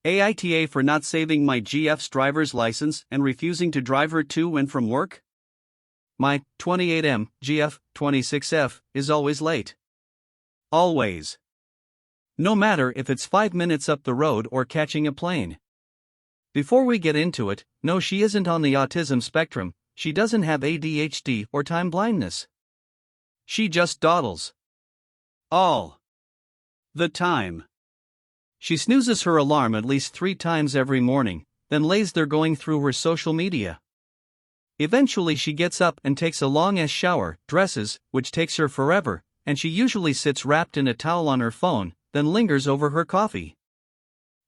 AITA for not saving my GF's driver's license and refusing to drive her to and from work? My 28M GF 26F is always late. Always. No matter if it's 5 minutes up the road or catching a plane. Before we get into it, no, she isn't on the autism spectrum, she doesn't have ADHD or time blindness. She just dawdles. All the time. She snoozes her alarm at least 3 times every morning, then lays there going through her social media. Eventually she gets up and takes a long-ass shower, dresses, which takes her forever, and she usually sits wrapped in a towel on her phone, then lingers over her coffee.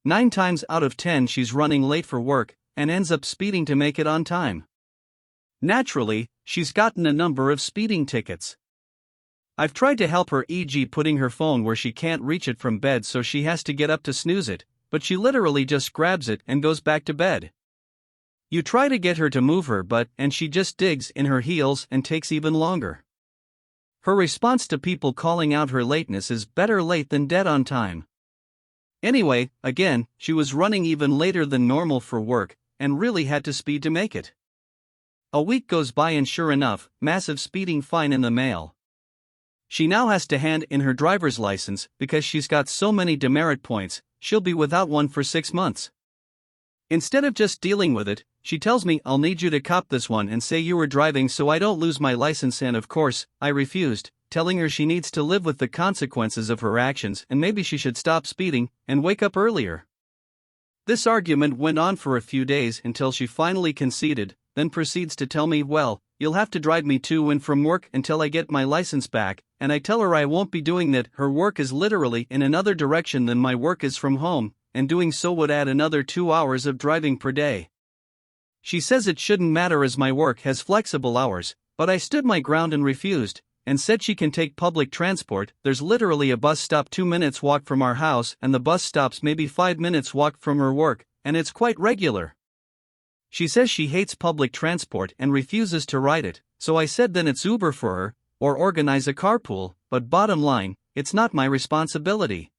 9 times out of 10 she's running late for work, and ends up speeding to make it on time. Naturally, she's gotten a number of speeding tickets. I've tried to help her, e.g. putting her phone where she can't reach it from bed so she has to get up to snooze it, but she literally just grabs it and goes back to bed. You try to get her to move her butt and she just digs in her heels and takes even longer. Her response to people calling out her lateness is better late than dead on time. Anyway, again, she was running even later than normal for work, and really had to speed to make it. A week goes by and sure enough, massive speeding fine in the mail. She now has to hand in her driver's license because she's got so many demerit points, she'll be without one for 6 months. Instead of just dealing with it, she tells me, "I'll need you to cop this one and say you were driving so I don't lose my license," and of course, I refused, telling her she needs to live with the consequences of her actions and maybe she should stop speeding and wake up earlier. This argument went on for a few days until she finally conceded, then proceeds to tell me, "Well, you'll have to drive me to and from work until I get my license back," and I tell her I won't be doing that. Her work is literally in another direction than my work is from home, and doing so would add another 2 hours of driving per day. She says it shouldn't matter as my work has flexible hours, but I stood my ground and refused, and said she can take public transport. There's literally a bus stop 2 minutes walk from our house and the bus stops maybe 5 minutes walk from her work, and it's quite regular. She says she hates public transport and refuses to ride it, so I said then it's Uber for her, or organize a carpool, but bottom line, it's not my responsibility.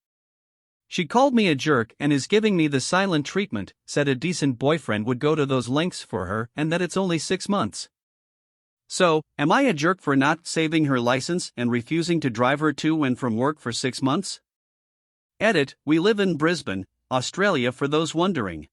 She called me a jerk and is giving me the silent treatment, said a decent boyfriend would go to those lengths for her and that it's only 6 months. So, am I a jerk for not saving her license and refusing to drive her to and from work for 6 months? Edit, we live in Brisbane, Australia for those wondering.